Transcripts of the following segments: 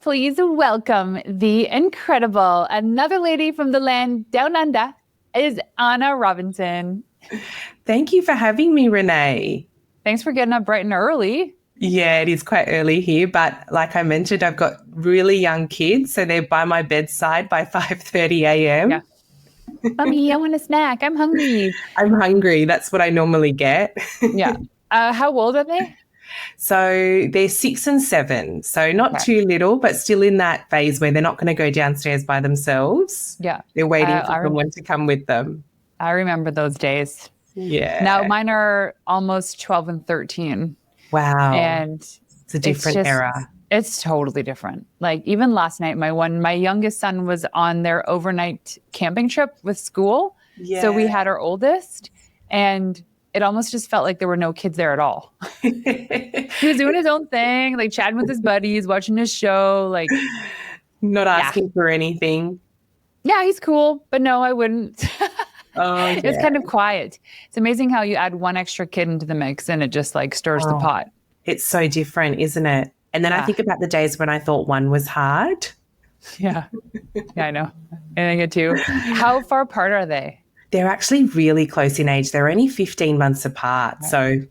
please welcome the incredible, another lady from the land down under, is Anna Robinson. Thank you for having me, Renee. Thanks for getting up bright and early. Yeah, it is quite early here, but like I mentioned, I've got really young kids, so they're by my bedside by 5:30 a.m. Yeah. Mommy, I want a snack. I'm hungry. I'm hungry. That's what I normally get. Yeah. How old are they? So they're 6 and 7, so not too little, but still in that phase where they're not going to go downstairs by themselves. Yeah. They're waiting for someone to come with them. I remember those days. Yeah. Now mine are almost 12 and 13. Wow. And it's a different era. It's totally different. Like even last night, my youngest son was on their overnight camping trip with school. Yeah. So we had our oldest, and it almost just felt like there were no kids there at all. He was doing his own thing, like chatting with his buddies, watching his show, like not asking for anything. Yeah, he's cool, but no, I wouldn't. Oh, yeah. It's kind of quiet. It's amazing how you add one extra kid into the mix and it just like stirs the pot. It's so different, isn't it? And then I think about the days when I thought one was hard. Yeah. Yeah, I know. I think it too. How far apart are they? They're actually really close in age. They're only 15 months apart. Right. So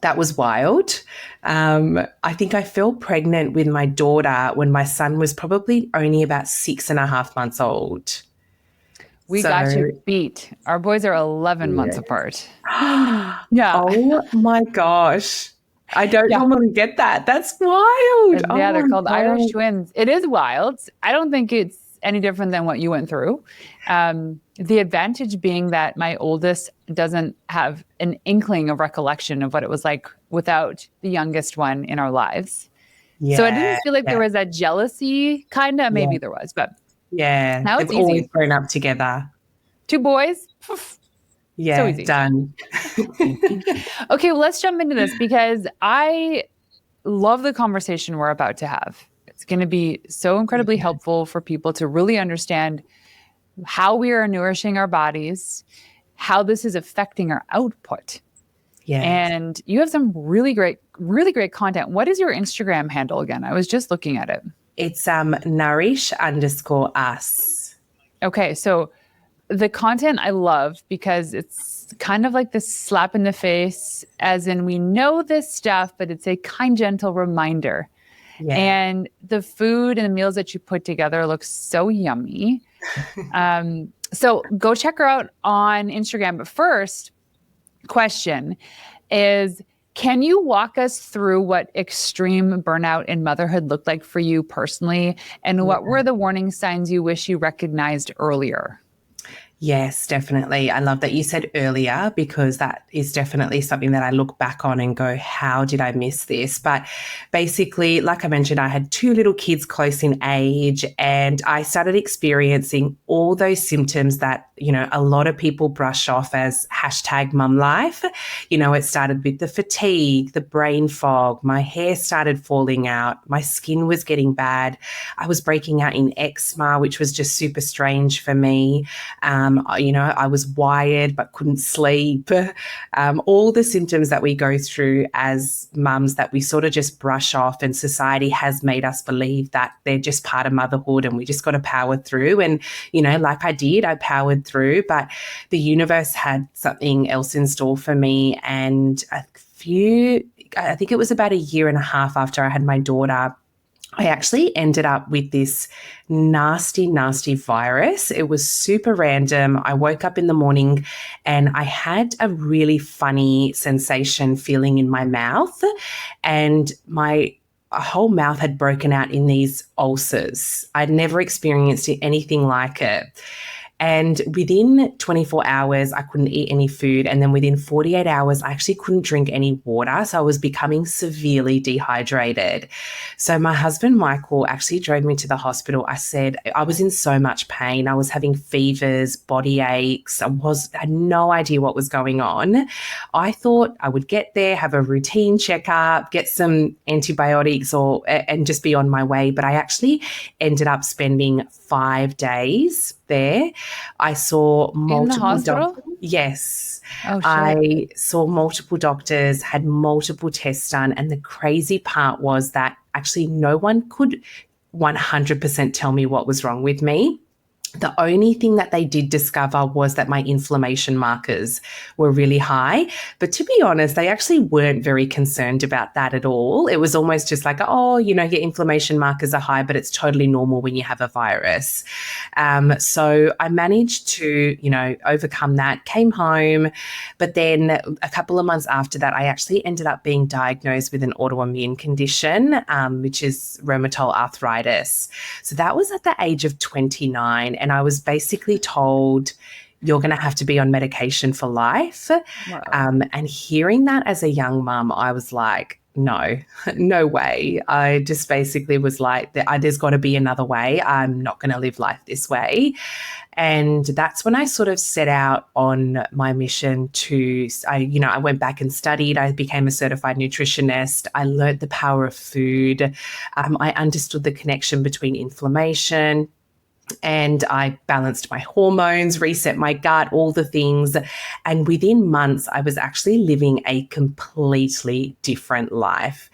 that was wild. I think I fell pregnant with my daughter when my son was probably only about 6.5 months old. We got you beat. Our boys are 11 months apart. Yeah. Oh my gosh. I don't normally get that. That's wild. Yeah, they're called Irish twins. It is wild. I don't think it's any different than what you went through. The advantage being that my oldest doesn't have an inkling of recollection of what it was like without the youngest one in our lives. Yeah, so I didn't feel like there was that jealousy, kind of. Maybe there was, but now it's easy. Always grown up together. 2 boys. Yeah, so easy. Done. Okay, well, let's jump into this because I love the conversation we're about to have. It's going to be so incredibly helpful for people to really understand how we are nourishing our bodies, how this is affecting our output. Yes. And you have some really great content. What is your Instagram handle again? I was just looking at it. It's nourish_us. Okay, so the content I love because it's kind of like this slap in the face, as in we know this stuff, but it's a kind, gentle reminder. Yeah. And the food and the meals that you put together look so yummy. So go check her out on Instagram. But first question is, can you walk us through what extreme burnout in motherhood looked like for you personally? And what were the warning signs you wish you recognized earlier? Yes, definitely. I love that you said earlier because that is definitely something that I look back on and go, how did I miss this? But basically, like I mentioned, I had 2 little kids close in age and I started experiencing all those symptoms that, you know, a lot of people brush off as #mum life. You know, it started with the fatigue, the brain fog, my hair started falling out, my skin was getting bad. I was breaking out in eczema, which was just super strange for me. You know, I was wired but couldn't sleep. All the symptoms that we go through as mums that we sort of just brush off, and society has made us believe that they're just part of motherhood and we just got to power through. And, you know, like I did, I powered through, but the universe had something else in store for me. And I think it was about 1.5 years after I had my daughter, I actually ended up with this nasty, nasty virus. It was super random. I woke up in the morning and I had a really funny sensation feeling in my mouth, and my whole mouth had broken out in these ulcers. I'd never experienced anything like it. And within 24 hours, I couldn't eat any food. And then within 48 hours, I actually couldn't drink any water. So I was becoming severely dehydrated. So my husband, Michael, actually drove me to the hospital. I said, I was in so much pain. I was having fevers, body aches. I had no idea what was going on. I thought I would get there, have a routine checkup, get some antibiotics and just be on my way. But I actually ended up spending 5 days there. I saw multiple doctors. Yes. Oh, shit. I saw multiple doctors, had multiple tests done. And the crazy part was that actually no one could 100% tell me what was wrong with me. The only thing that they did discover was that my inflammation markers were really high. But to be honest, they actually weren't very concerned about that at all. It was almost just like, oh, you know, your inflammation markers are high, but it's totally normal when you have a virus. So I managed to, you know, overcome that, came home. But then a couple of months after that, I actually ended up being diagnosed with an autoimmune condition, which is rheumatoid arthritis. So that was at the age of 29. And I was basically told, you're going to have to be on medication for life. Wow. And hearing that as a young mum, I was like, no, no way. I just basically was like, there's got to be another way. I'm not going to live life this way. And that's when I sort of set out on my mission to, I went back and studied. I became a certified nutritionist. I learned the power of food. I understood the connection between inflammation, and I balanced my hormones, reset my gut, all the things. And within months, I was actually living a completely different life.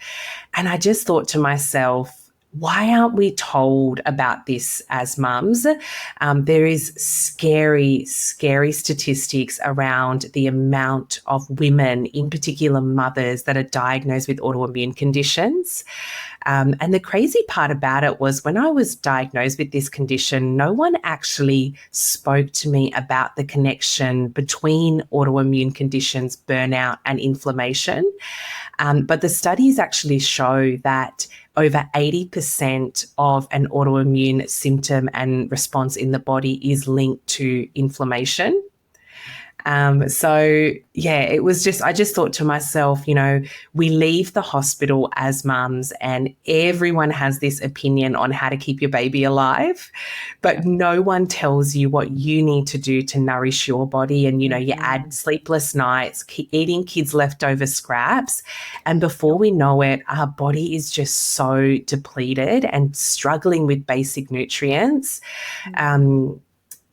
And I just thought to myself, why aren't we told about this as mums? There is scary, scary statistics around the amount of women, in particular mothers, that are diagnosed with autoimmune conditions. And the crazy part about it was when I was diagnosed with this condition, no one actually spoke to me about the connection between autoimmune conditions, burnout, and inflammation. But the studies actually show that over 80% of an autoimmune symptom and response in the body is linked to inflammation. So yeah, it was just, I just thought to myself, you know, we leave the hospital as mums and everyone has this opinion on how to keep your baby alive, but no one tells you what you need to do to nourish your body. And, you know, you add sleepless nights, eating kids' leftover scraps. And before we know it, our body is just so depleted and struggling with basic nutrients.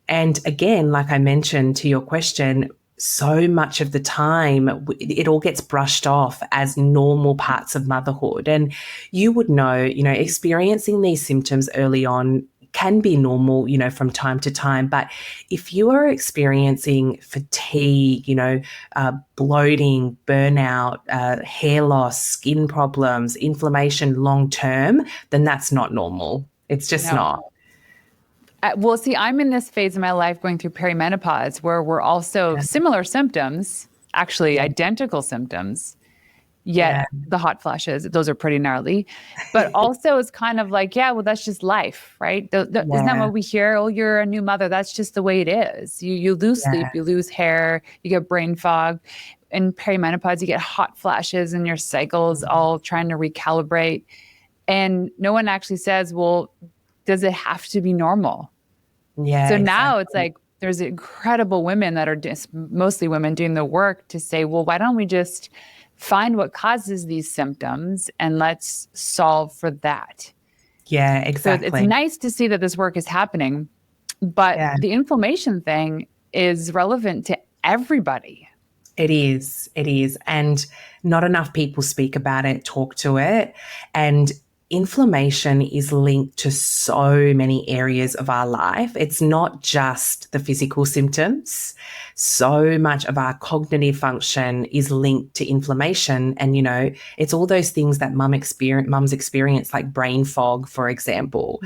And again, like I mentioned to your question, so much of the time it all gets brushed off as normal parts of motherhood. And you would know, experiencing these symptoms early on can be normal, from time to time. But if you are experiencing fatigue, bloating, burnout, hair loss, skin problems, inflammation long term, then that's not normal. It's just not. Well, see, I'm in this phase of my life going through perimenopause where we're also similar symptoms, actually identical symptoms, yet the hot flashes, those are pretty gnarly. But also it's kind of like, well, that's just life, right? Isn't that what we hear? Oh, you're a new mother. That's just the way it is. You lose sleep, you lose hair, you get brain fog. In perimenopause, you get hot flashes and your cycle's all trying to recalibrate. And no one actually says, well, does it have to be normal? Yeah. So now it's like there's incredible women that are just mostly women doing the work to say, well, why don't we just find what causes these symptoms and let's solve for that? Yeah, exactly. So it's nice to see that this work is happening, but the inflammation thing is relevant to everybody. It is. And not enough people speak about it, talk to it. And inflammation is linked to so many areas of our life. It's not just the physical symptoms. So much of our cognitive function is linked to inflammation. And, it's all those things that mums experience, like brain fog, for example.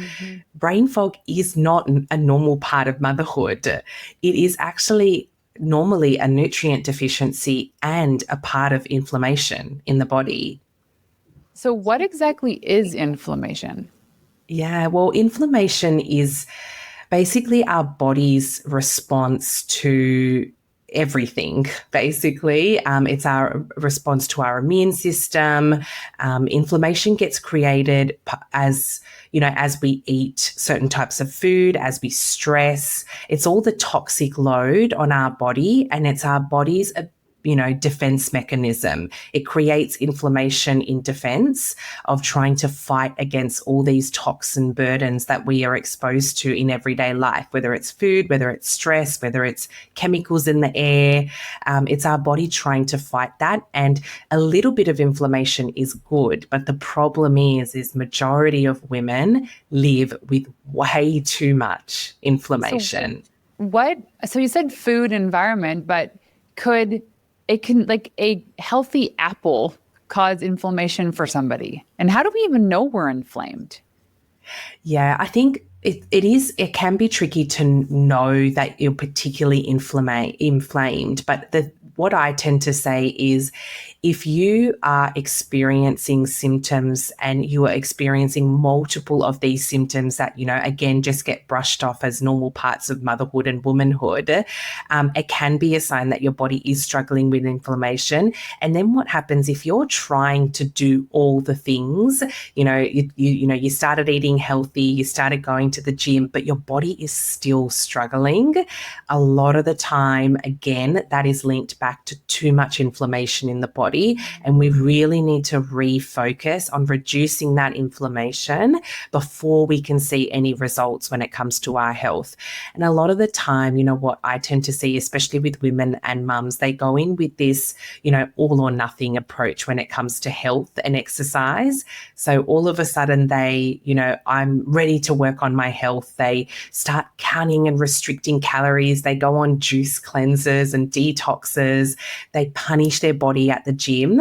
Brain fog is not a normal part of motherhood. It is actually normally a nutrient deficiency and a part of inflammation in the body. So what exactly is inflammation? Yeah, well, inflammation is basically our body's response to everything, basically. It's our response to our immune system. Inflammation gets created as we eat certain types of food, as we stress. It's all the toxic load on our body, and it's our body's defense mechanism. It creates inflammation in defense of trying to fight against all these toxin burdens that we are exposed to in everyday life, whether it's food, whether it's stress, whether it's chemicals in the air. It's our body trying to fight that. And a little bit of inflammation is good. But the problem is majority of women live with way too much inflammation. So you said food environment, but like a healthy apple cause inflammation for somebody? And how do we even know we're inflamed? Yeah, I think it can be tricky to know that you're particularly inflamed. But what I tend to say is, if you are experiencing symptoms and you are experiencing multiple of these symptoms that, again, just get brushed off as normal parts of motherhood and womanhood, it can be a sign that your body is struggling with inflammation. And then what happens if you're trying to do all the things, you started eating healthy, you started going to the gym, but your body is still struggling? A lot of the time, again, that is linked back to too much inflammation in the body. And we really need to refocus on reducing that inflammation before we can see any results when it comes to our health. And a lot of the time, what I tend to see, especially with women and mums, they go in with this, all or nothing approach when it comes to health and exercise. So all of a sudden I'm ready to work on my health. They start counting and restricting calories. They go on juice cleanses and detoxes. They punish their body at the gym.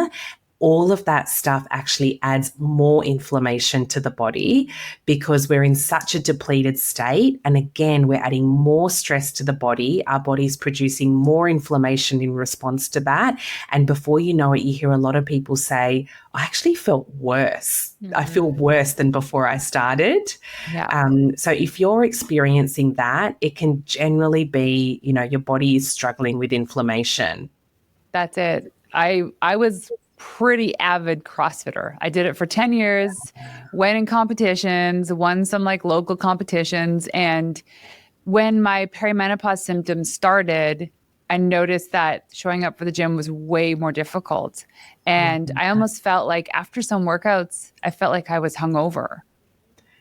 All of that stuff actually adds more inflammation to the body because we're in such a depleted state. And again, we're adding more stress to the body. Our body's producing more inflammation in response to that. And before you know it, you hear a lot of people say, I actually felt worse. Mm-hmm. I feel worse than before I started. Yeah. So if you're experiencing that, it can generally be, your body is struggling with inflammation. That's it. I was pretty avid CrossFitter. I did it for 10 years, went in competitions, won some like local competitions. And when my perimenopause symptoms started, I noticed that showing up for the gym was way more difficult. And I almost felt like after some workouts, I felt like I was hungover.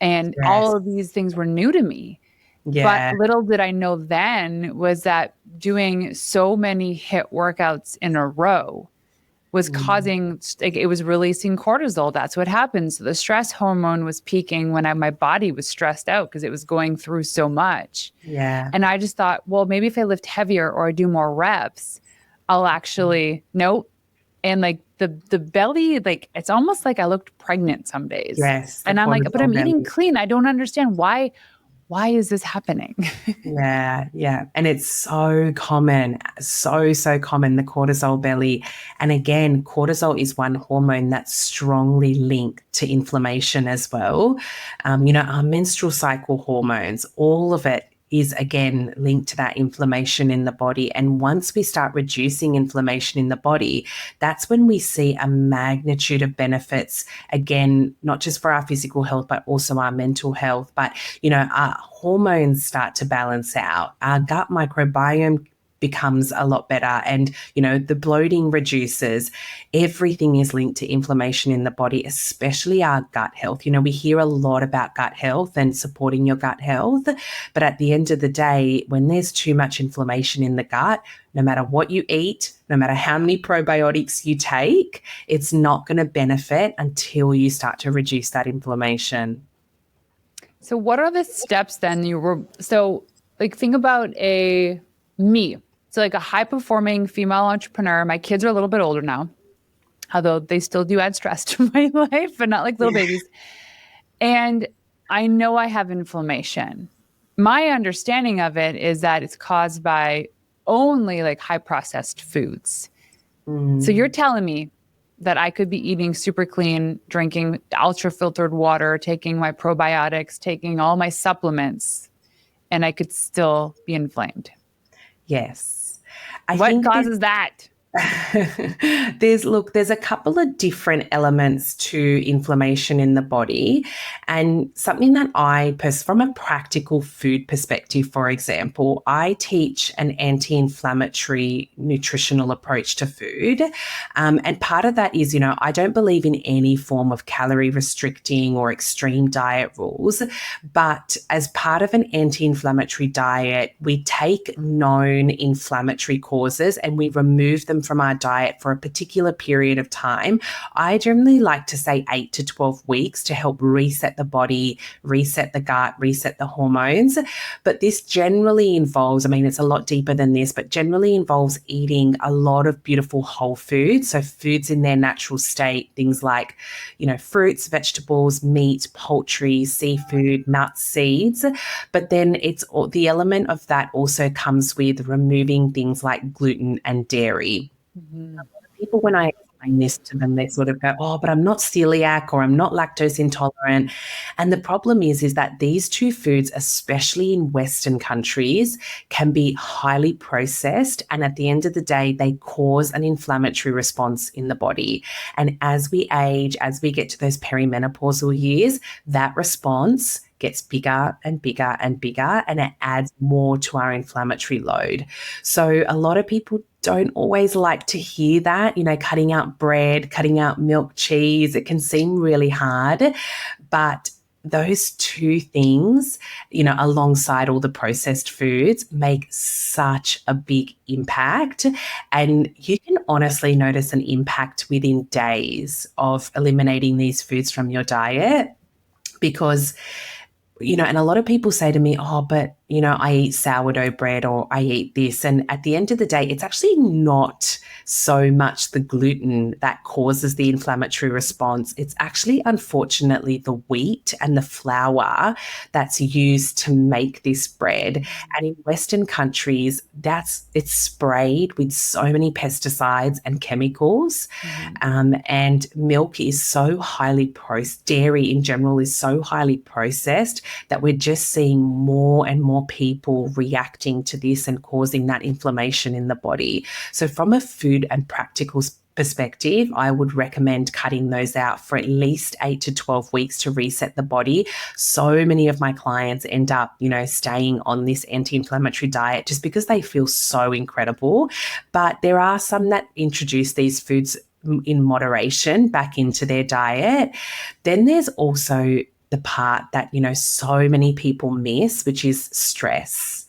And all of these things were new to me. Yeah. But little did I know then was that doing so many HIIT workouts in a row was causing, it was releasing cortisol. That's what happens. So the stress hormone was peaking when my body was stressed out because it was going through so much. Yeah. And I just thought, well, maybe if I lift heavier or I do more reps, I'll actually, nope. And like the belly, like it's almost like I looked pregnant some days. Yes. And I'm like, but I'm eating clean. I don't understand why is this happening? Yeah. And it's so common, so common, the cortisol belly. And again, cortisol is one hormone that's strongly linked to inflammation as well. Our menstrual cycle hormones, all of it is again linked to that inflammation in the body. And once we start reducing inflammation in the body, that's when we see a magnitude of benefits, again, not just for our physical health, but also our mental health. But, our hormones start to balance out. Our gut microbiome becomes a lot better, and the bloating reduces. Everything is linked to inflammation in the body, especially our gut health. We hear a lot about gut health and supporting your gut health, but at the end of the day, when there's too much inflammation in the gut, no matter what you eat, no matter how many probiotics you take, it's not going to benefit until you start to reduce that inflammation. So what are the steps then think about me. So like a high-performing female entrepreneur. My kids are a little bit older now, although they still do add stress to my life, but not like little babies. And I know I have inflammation. My understanding of it is that it's caused by only like high-processed foods. So you're telling me that I could be eating super clean, drinking ultra-filtered water, taking my probiotics, taking all my supplements, and I could still be inflamed. Yes. What causes that? There's a couple of different elements to inflammation in the body, and something that from a practical food perspective, for example, I teach an anti-inflammatory nutritional approach to food, and part of that is, I don't believe in any form of calorie restricting or extreme diet rules, but as part of an anti-inflammatory diet, we take known inflammatory causes and we remove them from our diet for a particular period of time. I generally like to say 8 to 12 weeks to help reset the body, reset the gut, reset the hormones. But this generally involves, it's a lot deeper than this, but generally involves eating a lot of beautiful whole foods. So foods in their natural state, things like, fruits, vegetables, meat, poultry, seafood, nuts, seeds. But then the element of that also comes with removing things like gluten and dairy. Mm-hmm. People, when I explain this to them, they sort of go, oh, but I'm not celiac or I'm not lactose intolerant. And the problem is that these two foods, especially in Western countries, can be highly processed. And at the end of the day, they cause an inflammatory response in the body. And as we age, as we get to those perimenopausal years, that response gets bigger and bigger and bigger, and it adds more to our inflammatory load. So a lot of people don't always like to hear that, cutting out bread, cutting out milk, cheese. It can seem really hard, but those two things, alongside all the processed foods, make such a big impact. And you can honestly notice an impact within days of eliminating these foods from your diet, because and a lot of people say to me, oh, but, I eat sourdough bread or I eat this. And at the end of the day, it's actually not so much the gluten that causes the inflammatory response. It's actually, unfortunately, the wheat and the flour that's used to make this bread. And in Western countries, it's sprayed with so many pesticides and chemicals. And milk is so highly processed, dairy in general is so highly processed that we're just seeing more and more people reacting to this and causing that inflammation in the body. So from a food and practical perspective, I would recommend cutting those out for at least 8 to 12 weeks to reset the body. So many of my clients end up, staying on this anti-inflammatory diet just because they feel so incredible. But there are some that introduce these foods in moderation back into their diet. Then there's also the part that, so many people miss, which is stress.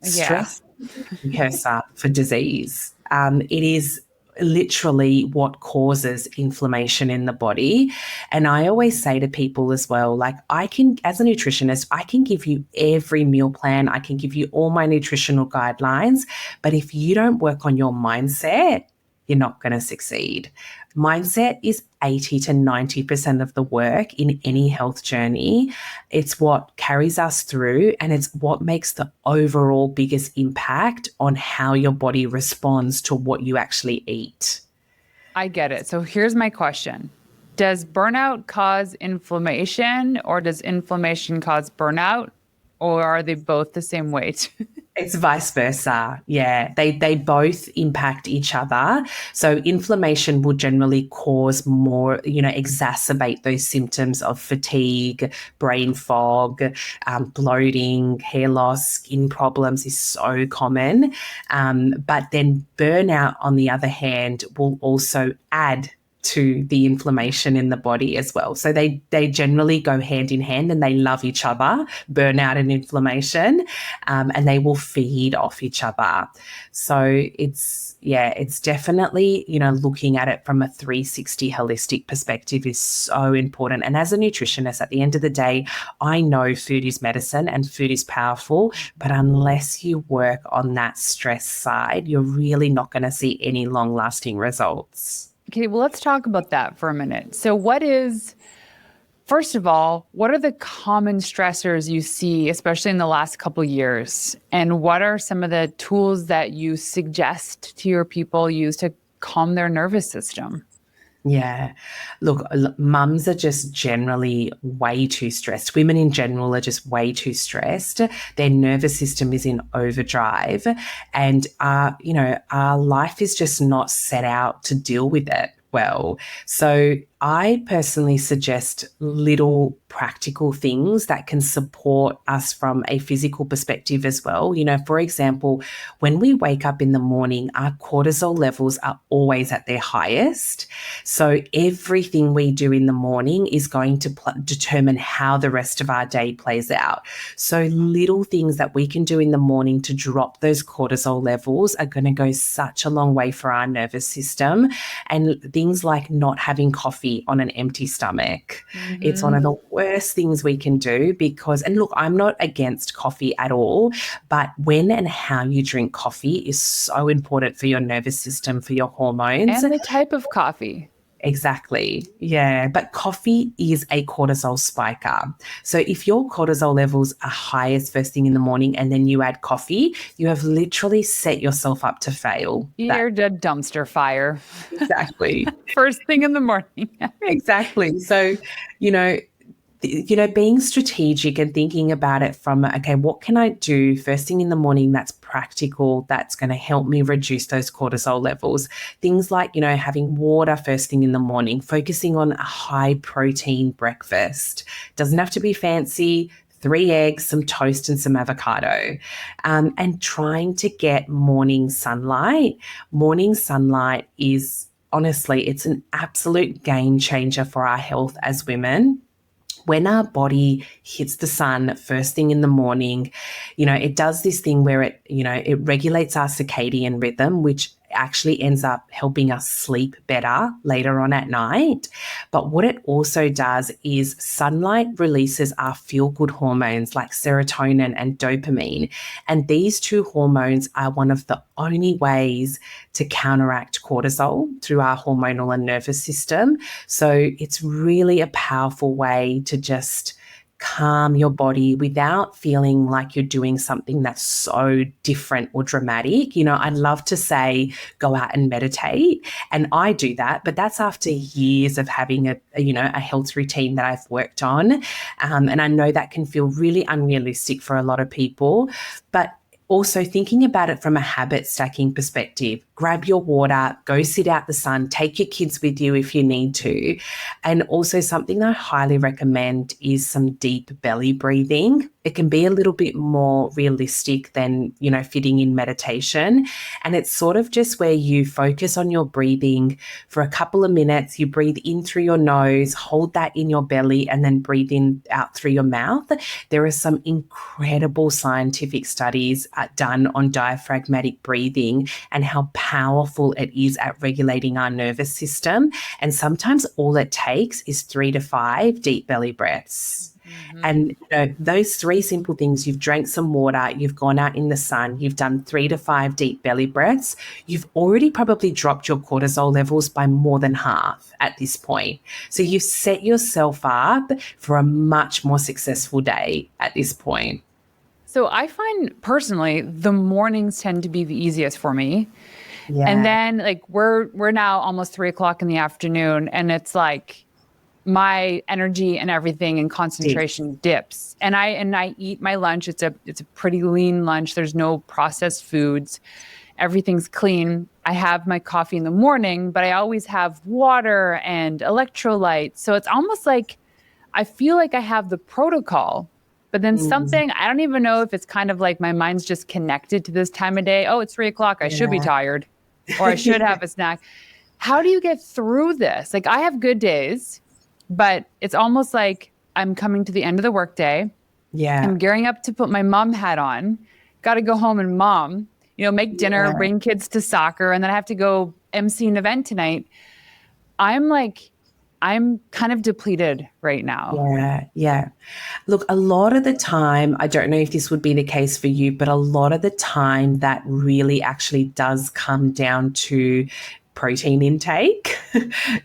Yeah. Stress is a precursor for disease. It is literally what causes inflammation in the body. And I always say to people as well, like, as a nutritionist, I can give you every meal plan, I can give you all my nutritional guidelines, but if you don't work on your mindset, you're not going to succeed. Mindset is 80 to 90% of the work in any health journey. It's what carries us through, and it's what makes the overall biggest impact on how your body responds to what you actually eat. I get it. So here's my question. Does burnout cause inflammation, or does inflammation cause burnout? Or are they both the same weight? It's vice versa. Yeah, they both impact each other. So inflammation will generally cause more, exacerbate those symptoms of fatigue, brain fog, bloating, hair loss, skin problems is so common. But then burnout, on the other hand, will also add to the inflammation in the body as well. So they generally go hand in hand, and they love each other, burnout and inflammation, and they will feed off each other. So it's definitely, looking at it from a 360 holistic perspective is so important. And as a nutritionist, at the end of the day, I know food is medicine and food is powerful, but unless you work on that stress side, you're really not going to see any long-lasting results. Okay, well, let's talk about that for a minute. So first of all, what are the common stressors you see, especially in the last couple of years? And what are some of the tools that you suggest to your people use to calm their nervous system? Yeah. Look, mums are just generally way too stressed. Women in general are just way too stressed. Their nervous system is in overdrive, and our life is just not set out to deal with it well. So I personally suggest little practical things that can support us from a physical perspective as well. For example, when we wake up in the morning, our cortisol levels are always at their highest. So everything we do in the morning is going to determine how the rest of our day plays out. So little things that we can do in the morning to drop those cortisol levels are going to go such a long way for our nervous system. And things like not having coffee on an empty stomach. It's one of the worst things we can do because, and look, I'm not against coffee at all, but when and how you drink coffee is so important for your nervous system, for your hormones. And the type of coffee. Exactly. Yeah. But coffee is a cortisol spiker. So if your cortisol levels are highest first thing in the morning and then you add coffee, you have literally set yourself up to fail. You're a dumpster fire. Exactly. First thing in the morning. Exactly. So, being strategic and thinking about it from, okay, what can I do first thing in the morning that's practical, that's going to help me reduce those cortisol levels? Things like, having water first thing in the morning, focusing on a high protein breakfast. Doesn't have to be fancy. 3 eggs, some toast, and some avocado, and trying to get morning sunlight. Morning sunlight is, honestly, it's an absolute game changer for our health as women. When our body hits the sun first thing in the morning, it does this thing where it regulates our circadian rhythm, which actually ends up helping us sleep better later on at night. But what it also does is sunlight releases our feel-good hormones like serotonin and dopamine. And these two hormones are one of the only ways to counteract cortisol through our hormonal and nervous system. So it's really a powerful way to just calm your body without feeling like you're doing something that's so different or dramatic. I'd love to say go out and meditate, and I do that, but that's after years of having a health routine that I've worked on, and I know that can feel really unrealistic for a lot of people, but also thinking about it from a habit stacking perspective. Grab your water, go sit out the sun, take your kids with you if you need to. And also something I highly recommend is some deep belly breathing. It can be a little bit more realistic than, fitting in meditation. And it's sort of just where you focus on your breathing for a couple of minutes. You breathe in through your nose, hold that in your belly, and then breathe in out through your mouth. There are some incredible scientific studies done on diaphragmatic breathing and how powerful it is at regulating our nervous system. And sometimes all it takes is 3 to 5 deep belly breaths. And those 3 simple things, you've drank some water, you've gone out in the sun, you've done 3 to 5 deep belly breaths, you've already probably dropped your cortisol levels by more than half at this point. So you've set yourself up for a much more successful day at this point. So I find personally the mornings tend to be the easiest for me. Yeah. And then like we're now almost 3:00 in the afternoon, and it's like my energy and everything and concentration dips. And I eat my lunch. It's a pretty lean lunch. There's no processed foods. Everything's clean. I have my coffee in the morning, but I always have water and electrolytes. So it's almost like I feel like I have the protocol. But then something, I don't even know if it's kind of like my mind's just connected to this time of day. Oh, it's 3:00. I should be tired, or I should have a snack. How do you get through this? Like, I have good days, but it's almost like I'm coming to the end of the workday. Yeah. I'm gearing up to put my mom hat on. Got to go home and make dinner, bring kids to soccer, and then I have to go MC an event tonight. I'm kind of depleted right now. Yeah. Look, a lot of the time, I don't know if this would be the case for you, but a lot of the time that really actually does come down to protein intake.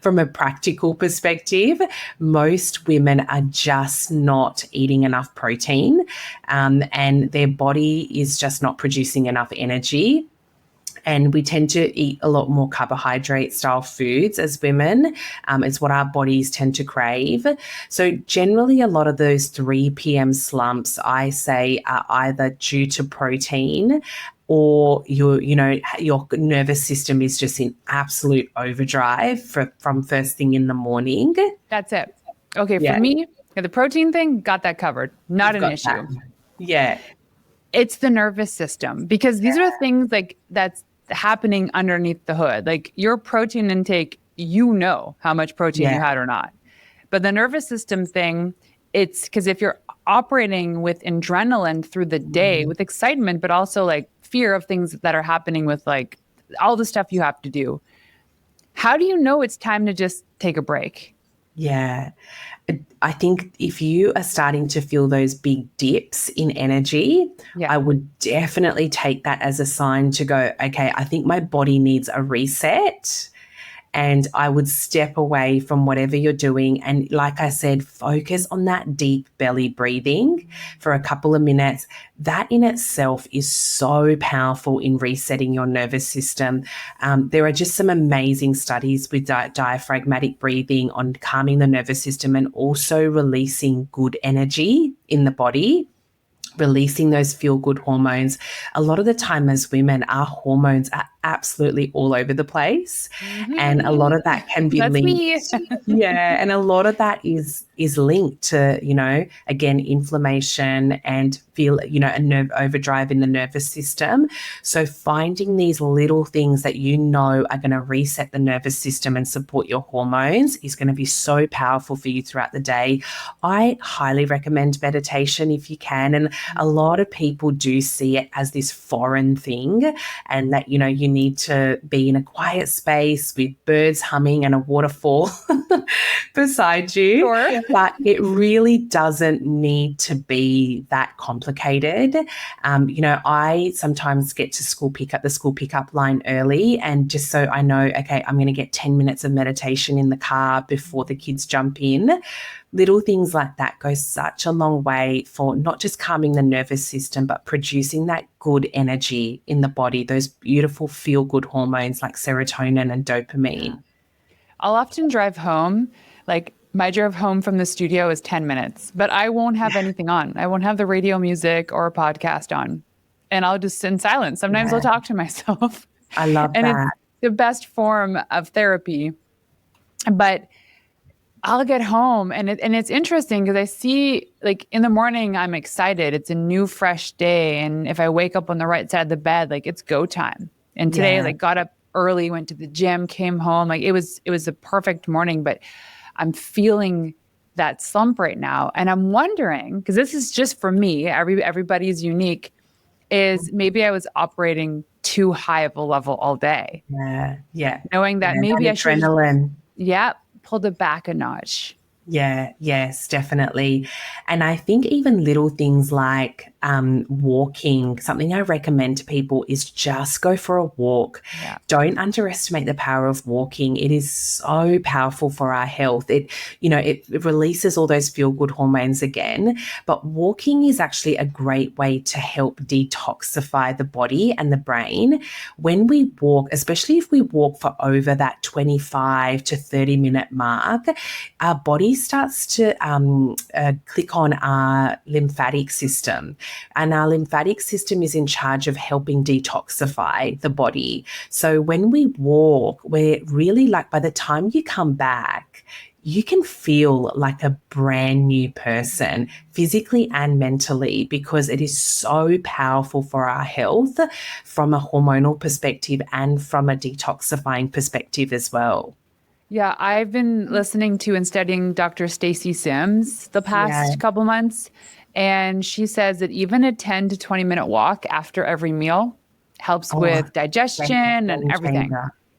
From a practical perspective, most women are just not eating enough protein, and their body is just not producing enough energy. And we tend to eat a lot more carbohydrate style foods as women. It's what our bodies tend to crave. So generally a lot of those 3 p.m. slumps, I say, are either due to protein or your nervous system is just in absolute overdrive from first thing in the morning. That's it. Okay, for Yeah. me, the protein thing, got that covered. Not You've an got issue. that. Yeah. It's the nervous system, because these are things like that's happening underneath the hood. Like your protein intake, you know how much protein you Yeah. had or not. But the nervous system thing, it's because if you're operating with adrenaline through the day, with excitement, but also like fear of things that are happening with like all the stuff you have to do, how do you know it's time to just take a break? Yeah. I think if you are starting to feel those big dips in energy, Yeah. I would definitely take that as a sign to go, okay, I think my body needs a reset. And I would step away from whatever you're doing. And like I said, focus on that deep belly breathing for a couple of minutes. That in itself is so powerful in resetting your nervous system. There are just some amazing studies with diaphragmatic breathing on calming the nervous system and also releasing good energy in the body, releasing those feel good hormones. A lot of the time as women, our hormones are absolutely all over the place. And a lot of that can be That's linked. me. Yeah. And a lot of that is linked to, again, inflammation and feel, a nerve overdrive in the nervous system. So finding these little things that are going to reset the nervous system and support your hormones is going to be so powerful for you throughout the day. I highly recommend meditation if you can. And a lot of people do see it as this foreign thing, and that, you need to be in a quiet space with birds humming and a waterfall beside you. Sure. But it really doesn't need to be that complicated. I sometimes get to the school pickup line early, and just so I know, okay, I'm going to get 10 minutes of meditation in the car before the kids jump in. Little things like that go such a long way for not just calming the nervous system, but producing that good energy in the body, those beautiful feel-good hormones like serotonin and dopamine. I'll often drive home. Like my drive home from the studio is 10 minutes, but I won't have anything on. I won't have the radio music or a podcast on. And I'll just sit in silence. Sometimes I'll talk to myself. I love And that. it's the best form of therapy. But I'll get home and it's interesting because I see, like, in the morning I'm excited. It's a new fresh day. And if I wake up on the right side of the bed, like, it's go time. And today, like, got up early, went to the gym, came home. Like, it was a perfect morning, but I'm feeling that slump right now. And I'm wondering, because this is just for me, everybody's unique, is maybe I was operating too high of a level all day. Yeah. Knowing that maybe I should, adrenaline. Pulled it back a notch. Yeah, yes, definitely. And I think even little things like walking, something I recommend to people is just go for a walk. Yeah. Don't underestimate the power of walking. It is so powerful for our health. It releases all those feel-good hormones again. But walking is actually a great way to help detoxify the body and the brain. When we walk, especially if we walk for over that 25 to 30-minute mark, our body starts to click on our lymphatic system. And our lymphatic system is in charge of helping detoxify the body. So when we walk, we're really, like, by the time you come back, you can feel like a brand new person physically and mentally, because it is so powerful for our health from a hormonal perspective and from a detoxifying perspective as well. Yeah, I've been listening to and studying Dr. Stacey Sims the past couple months, and she says that even a 10 to 20-minute walk after every meal helps with digestion and everything.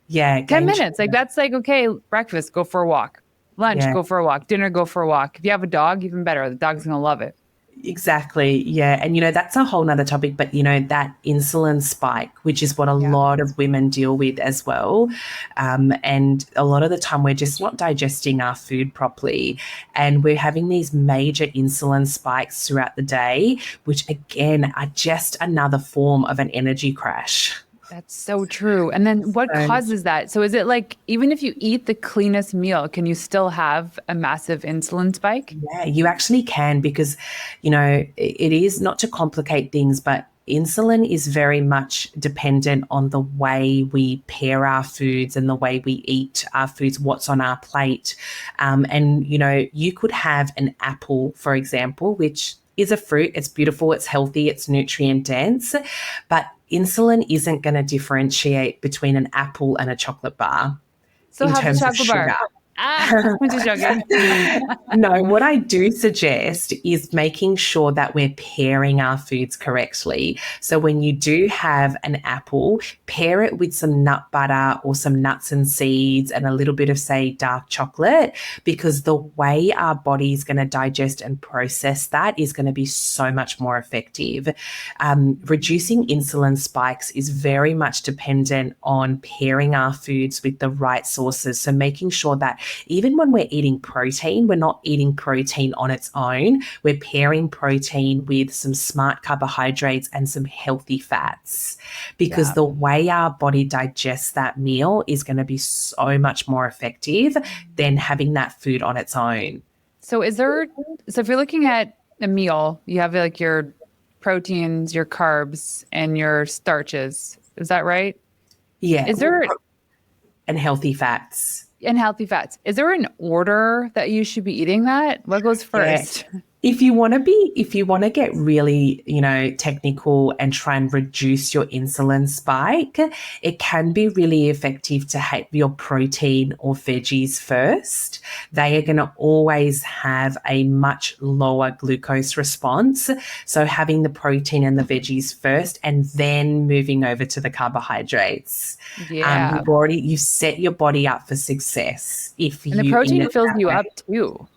Yeah. 10 minutes. Like, that's like, okay, breakfast, go for a walk. Lunch, go for a walk. Dinner, go for a walk. If you have a dog, even better. The dog's going to love it. Exactly. Yeah. And, that's a whole nother topic, but, that insulin spike, which is what a lot of women deal with as well. And a lot of the time we're just not digesting our food properly, and we're having these major insulin spikes throughout the day, which again are just another form of an energy crash. That's so true. And then what So, causes that? So is it like even if you eat the cleanest meal, can you still have a massive insulin spike? yeah, you actually can because, it is not to complicate things, but insulin is very much dependent on the way we pair our foods and the way we eat our foods, what's on our plate. You could have an apple, for example, which is a fruit. It's beautiful, it's healthy, it's nutrient dense, but insulin isn't going to differentiate between an apple and a chocolate bar So in have the terms of chocolate sugar. bar. Ah, I'm just joking. No, what I do suggest is making sure that we're pairing our foods correctly. So when you do have an apple, pair it with some nut butter or some nuts and seeds and a little bit of, say, dark chocolate, because the way our body is going to digest and process that is going to be so much more effective. Reducing insulin spikes is very much dependent on pairing our foods with the right sources. So making sure that even when we're eating protein, we're not eating protein on its own. We're pairing protein with some smart carbohydrates and some healthy fats, because Yeah. the way our body digests that meal is going to be so much more effective than having that food on its own. So so if you're looking at a meal, you have like your proteins, your carbs, and your starches. Is that right? Yeah, Is there and healthy fats. and healthy fats? Is there an order that you should be eating that? What goes Yeah. first? If you want to get really, technical and try and reduce your insulin spike, it can be really effective to have your protein or veggies first. They are going to always have a much lower glucose response. So having the protein and the veggies first and then moving over to the carbohydrates. Yeah. You've set your body up for success if And the you eat protein it fills that you way. up too.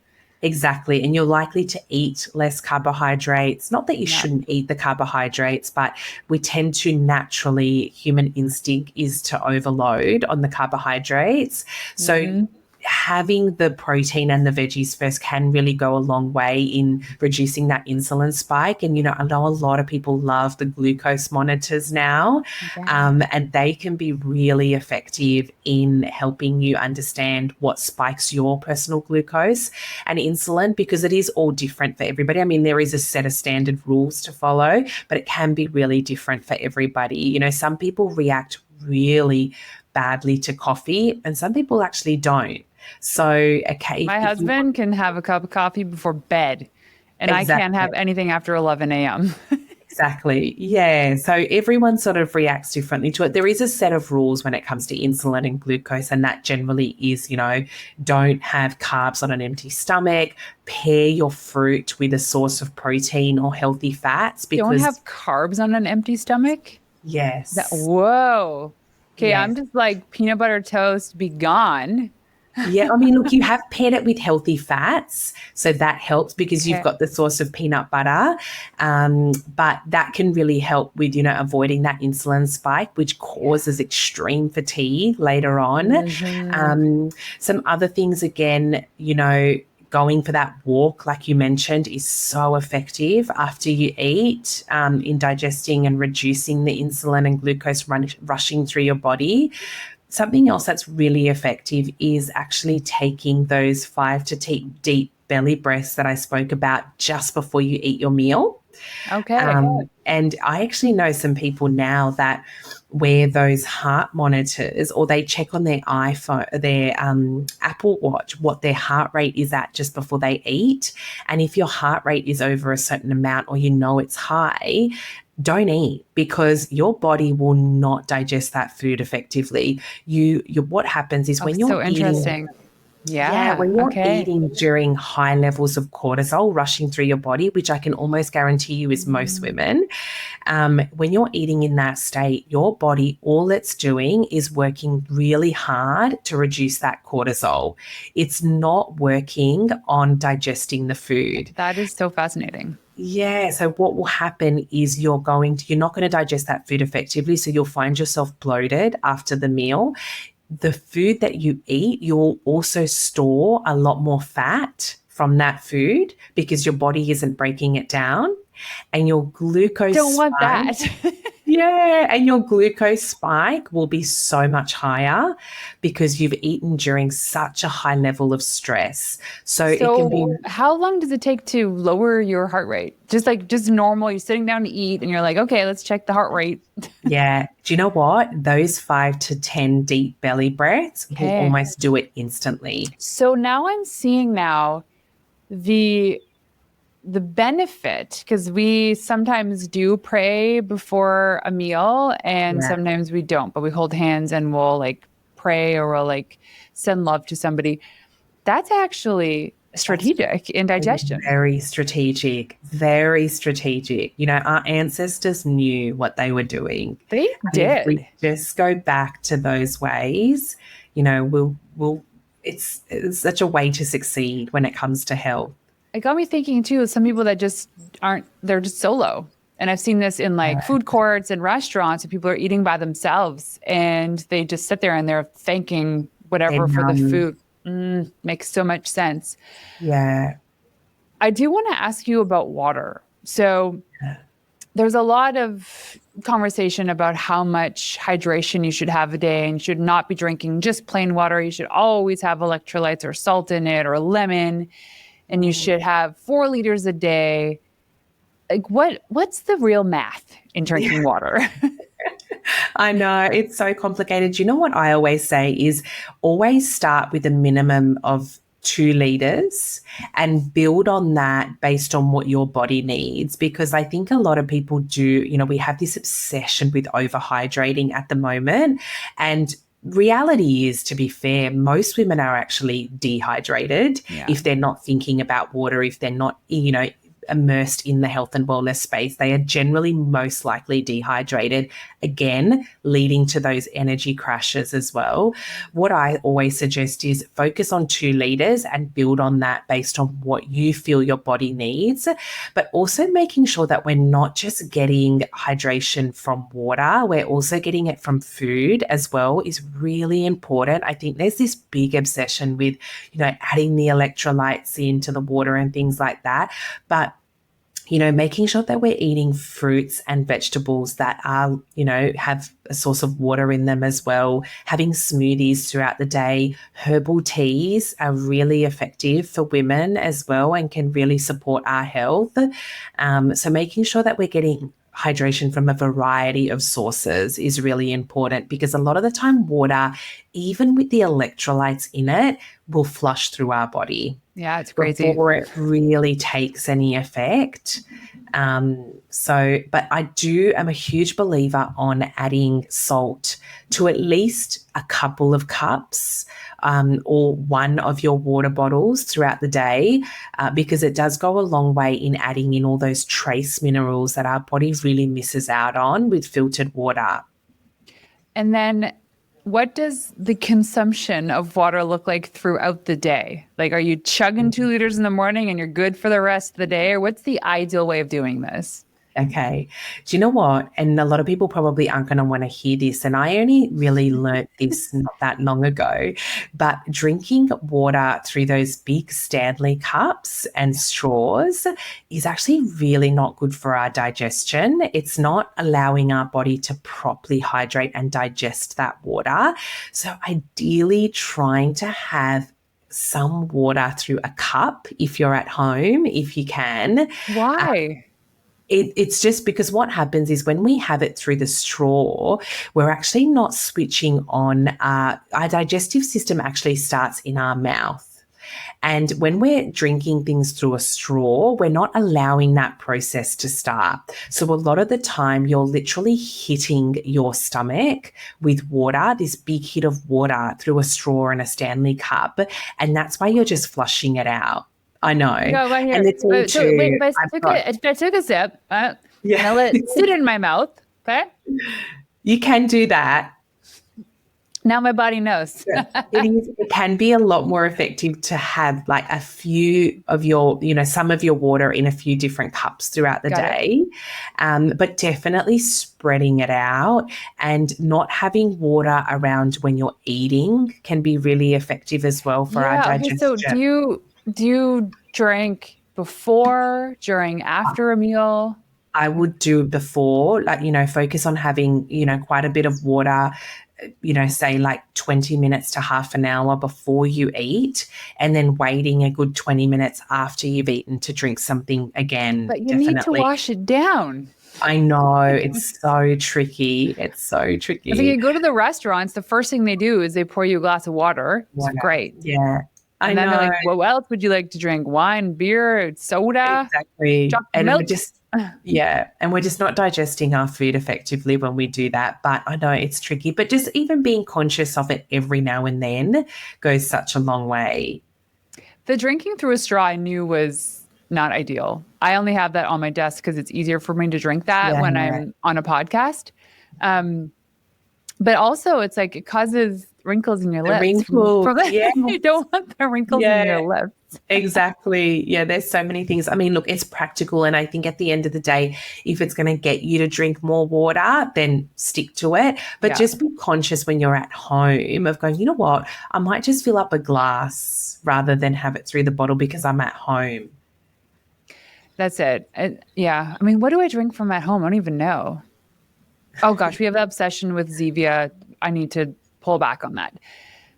Exactly. And you're likely to eat less carbohydrates. Not that you Yeah. shouldn't eat the carbohydrates, but we tend to naturally, human instinct is to overload on the carbohydrates. So Hmm. having the protein and the veggies first can really go a long way in reducing that insulin spike. And, I know a lot of people love the glucose monitors now, Yeah. and they can be really effective in helping you understand what spikes your personal glucose and insulin, because it is all different for everybody. I mean, there is a set of standard rules to follow, but it can be really different for everybody. Some people react really badly to coffee and some people actually don't. So, okay, My if you husband can have a cup of coffee before bed, and I can't exactly, have anything after 11 a.m. exactly, yeah. So everyone sort of reacts differently to it. There is a set of rules when it comes to insulin and glucose, and that generally is, don't have carbs on an empty stomach. Pair your fruit with a source of protein or healthy fats, Don't because have carbs on an empty stomach? yes, Whoa. Okay, I'm yes. just like peanut butter toast, be gone. Yeah, I mean, look, you have paired it with healthy fats, so that helps because you've Okay. got the source of peanut butter. But that can really help with, avoiding that insulin spike, which causes extreme fatigue later on. Hmm. Some other things, again, going for that walk, like you mentioned, is so effective after you eat in digesting and reducing the insulin and glucose rushing through your body. Something else that's really effective is actually taking those 5 to 10 deep belly breaths that I spoke about just before you eat your meal. Okay. And I actually know some people now that wear those heart monitors, or they check on their iPhone, their Apple Watch, what their heart rate is at just before they eat. And if your heart rate is over a certain amount, or it's high, don't eat, because your body will not digest that food effectively. What happens is Oh, when you're so eating, interesting. yeah, Yeah. when you're Okay. eating during high levels of cortisol rushing through your body, which I can almost guarantee you is most Mm. women, when you're eating in that state, your body, all it's doing is working really hard to reduce that cortisol. It's not working on digesting the food. That is so fascinating. Yeah. So what will happen is you're not going to digest that food effectively. So you'll find yourself bloated after the meal. The food that you eat, you'll also store a lot more fat from that food because your body isn't breaking it down, and your glucose Don't want spike. that. Yeah, and your glucose spike will be so much higher because you've eaten during such a high level of stress. So it can be, So, how long does it take to lower your heart rate? Just normal, you're sitting down to eat and you're like, okay, let's check the heart rate. yeah. Do you know what? Those 5 to 10 deep belly breaths will Okay. almost do it instantly. So now I'm seeing now the the benefit because we sometimes do pray before a meal and Yeah. sometimes we don't, but we hold hands and we'll like pray or we'll like send love to somebody. That's actually That's strategic in digestion. very strategic, very strategic. Our ancestors knew what they were doing. They And if we did. just go back to those ways, we'll it's such a way to succeed when it comes to health. It got me thinking too, some people that just aren't, they're just solo. And I've seen this in like food courts and restaurants, and people are eating by themselves and they just sit there and they're thanking They're whatever for the numb. food. Makes so much sense. Yeah. I do want to ask you about water. So there's a lot of conversation about how much hydration you should have a day, and you should not be drinking just plain water. You should always have electrolytes or salt in it or lemon, and you should have 4 liters a day. Like what's the real math in drinking water? I know it's so complicated. You know what I always say is always start with a minimum of 2 liters and build on that based on what your body needs. Because I think a lot of people do, we have this obsession with overhydrating at the moment. And reality is, to be fair, most women are actually dehydrated Yeah. if they're not thinking about water, if they're not, immersed in the health and wellness space. They are generally most likely dehydrated, again, leading to those energy crashes as well. What I always suggest is focus on 2 liters and build on that based on what you feel your body needs, but also making sure that we're not just getting hydration from water, we're also getting it from food as well is really important. I think there's this big obsession with, adding the electrolytes into the water and things like that. But making sure that we're eating fruits and vegetables that are, have a source of water in them as well. Having smoothies throughout the day. Herbal teas are really effective for women as well and can really support our health. So making sure that we're getting hydration from a variety of sources is really important, because a lot of the time water, even with the electrolytes in it, will flush through our body. Yeah, it's crazy. Before it really takes any effect. But I'm a huge believer on adding salt to at least a couple of cups or one of your water bottles throughout the day, because it does go a long way in adding in all those trace minerals that our body really misses out on with filtered water. And then what does the consumption of water look like throughout the day? Like, are you chugging 2 liters in the morning and you're good for the rest of the day? Or what's the ideal way of doing this? Okay. Do you know what? And a lot of people probably aren't going to want to hear this. And I only really learnt this not that long ago. But drinking water through those big Stanley cups and straws is actually really not good for our digestion. It's not allowing our body to properly hydrate and digest that water. So ideally trying to have some water through a cup if you're at home, if you can. Why? It's just because what happens is when we have it through the straw, we're actually not switching on our digestive system actually starts in our mouth. And when we're drinking things through a straw, we're not allowing that process to start. So a lot of the time you're literally hitting your stomach with water, this big hit of water through a straw and a Stanley cup. And that's why you're just flushing it out. I know. Go right here. And it's all So wait, too, if I took a sip, and yeah, I let it sit in my mouth, okay? you can do that. Now my body knows. It can be a lot more effective to have like a few of your, some of your water in a few different cups throughout the Got day. But definitely spreading it out and not having water around when you're eating can be really effective as well for our Yeah. Okay. So digestion. do you drink before, during, after a meal? I would do before, like, focus on having, quite a bit of water, say like 20 minutes to half an hour before you eat, and then waiting a good 20 minutes after you've eaten to drink something again. But you need to Definitely. wash it down. I know, it's so tricky. It's so tricky. It's like you go to the restaurants, the first thing they do is they pour you a glass of water. It's great. Yeah. And then they're like, well, what else would you like to drink? Wine, beer, soda? Exactly. Chocolate milk? And we're just not digesting our food effectively when we do that. But I know it's tricky. But just even being conscious of it every now and then goes such a long way. The drinking through a straw I knew was not ideal. I only have that on my desk because it's easier for me to drink that when I'm on a podcast. But also it's like it causes wrinkles in your lips. You don't want the wrinkles in your lips. Exactly. Yeah, there's so many things. I mean, look, it's practical. And I think at the end of the day, if it's going to get you to drink more water, then stick to it. But just be conscious when you're at home of going, you know what, I might just fill up a glass rather than have it through the bottle because I'm at home. That's it. Yeah. I mean, what do I drink from at home? I don't even know. Oh gosh, we have the obsession with Zevia. I need to pull back on that.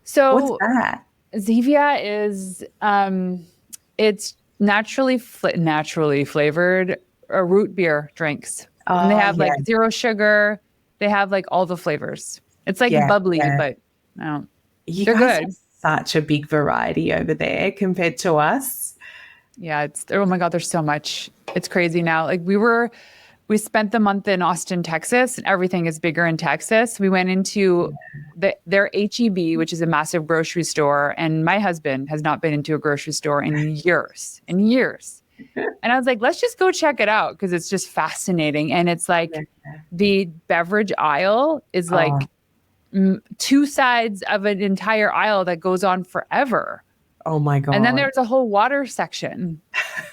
So what's that? Zevia is it's naturally flavored root beer drinks. And they have like zero sugar. They have like all the flavors. It's like bubbly, but they're good. Have such a big variety over there compared to us. Yeah, oh my God, there's so much. It's crazy now. Like we spent the month in Austin, Texas, and everything is bigger in Texas. We went into their H-E-B, which is a massive grocery store, and my husband has not been into a grocery store in years. And I was like, let's just go check it out because it's just fascinating. And it's like the beverage aisle is like two sides of an entire aisle that goes on forever. Oh my God. And then there's a whole water section.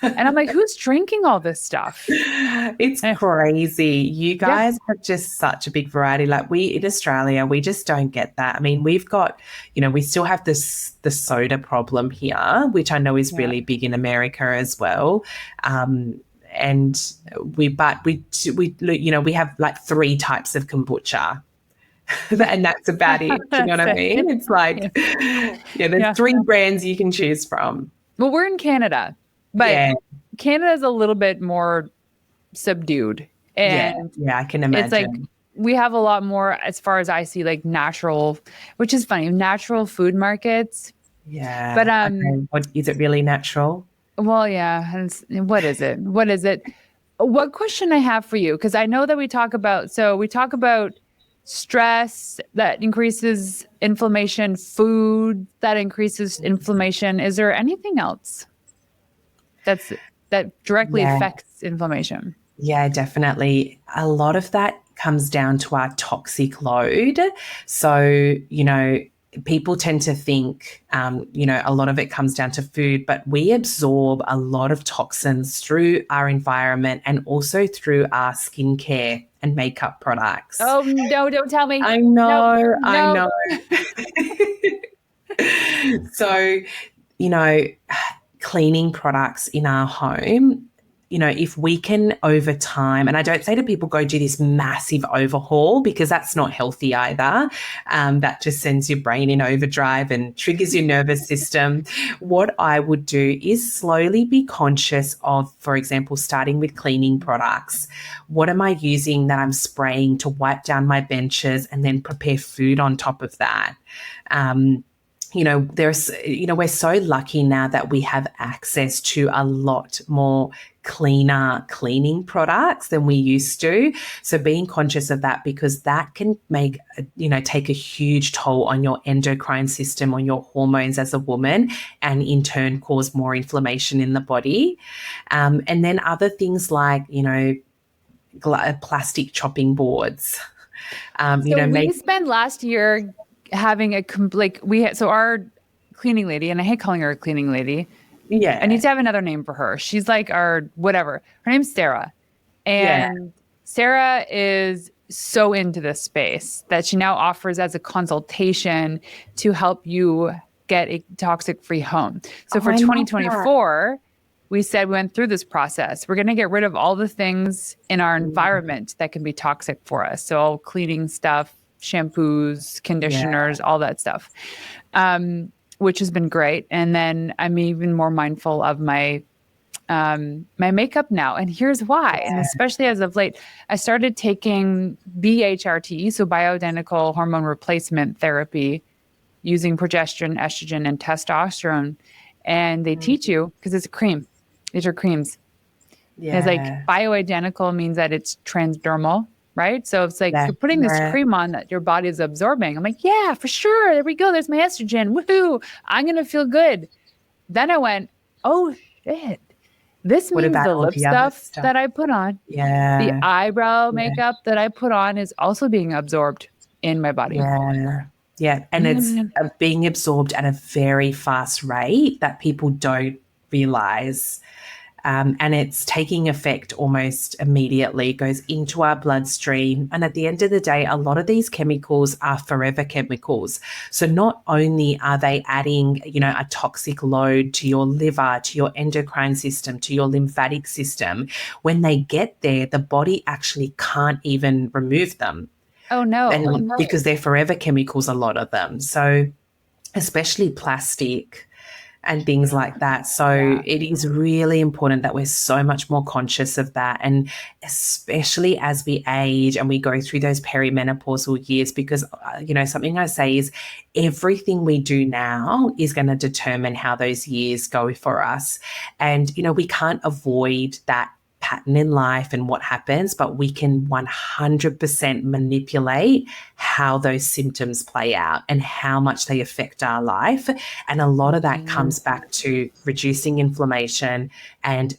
And I'm like, who's drinking all this stuff? It's crazy. You guys have just such a big variety. Like we in Australia, we just don't get that. I mean, we've got, we still have the soda problem here, which I know is really big in America as well. And we have like 3 types of kombucha. And that's about it. You know what I mean? It's like, there's 3 brands you can choose from. Well, we're in Canada, but Canada is a little bit more subdued. And I can imagine. It's like we have a lot more, as far as I see, like natural, which is funny, natural food markets. Yeah. But is it really natural? Well, yeah. What is it? What question I have for you? Because I know that we talk about stress that increases inflammation, food that increases inflammation. Is there anything else that directly affects inflammation? Yeah, definitely. A lot of that comes down to our toxic load. So, people tend to think, a lot of it comes down to food, but we absorb a lot of toxins through our environment and also through our skincare and makeup products. Oh, no, don't tell me. I know, no. I know. So, cleaning products in our home, if we can over time, and I don't say to people go do this massive overhaul because that's not healthy either. That just sends your brain in overdrive and triggers your nervous system. What I would do is slowly be conscious of, for example, starting with cleaning products. What am I using that I'm spraying to wipe down my benches and then prepare food on top of that? We're so lucky now that we have access to a lot more cleaner cleaning products than we used to. So being conscious of that, because that can take a huge toll on your endocrine system, on your hormones as a woman, and in turn cause more inflammation in the body. And then other things like, plastic chopping boards. We spent last year having our cleaning lady, and I hate calling her a cleaning lady. Yeah. I need to have another name for her. She's like our whatever. Her name's Sarah. And Sarah is so into this space that she now offers as a consultation to help you get a toxic-free home. So for 2024, we said we went through this process. We're going to get rid of all the things in our environment that can be toxic for us. So cleaning stuff, shampoos, conditioners, all that stuff, which has been great. And then I'm even more mindful of my makeup now. And here's why. And especially as of late, I started taking BHRT, so bioidentical hormone replacement therapy, using progesterone, estrogen, and testosterone. And they teach you, because it's a cream. These are creams. Yeah. It's like bioidentical means that it's transdermal, right? So it's like you're putting this cream on that your body is absorbing. I'm like, yeah, for sure. There we go. There's my estrogen. Woohoo. I'm going to feel good. Then I went, oh, shit. This means the lip stuff that I put on, the eyebrow makeup that I put on is also being absorbed in my body. Yeah. And it's being absorbed at a very fast rate that people don't realize. And it's taking effect almost immediately, goes into our bloodstream. And at the end of the day, a lot of these chemicals are forever chemicals. So not only are they adding, a toxic load to your liver, to your endocrine system, to your lymphatic system, when they get there, the body actually can't even remove them. Oh, no. And because they're forever chemicals, a lot of them. So especially plastic and things like that. So it is really important that we're so much more conscious of that. And especially as we age and we go through those perimenopausal years, because, something I say is everything we do now is going to determine how those years go for us. And, we can't avoid that pattern in life and what happens, but we can 100% manipulate how those symptoms play out and how much they affect our life. And a lot of that comes back to reducing inflammation and,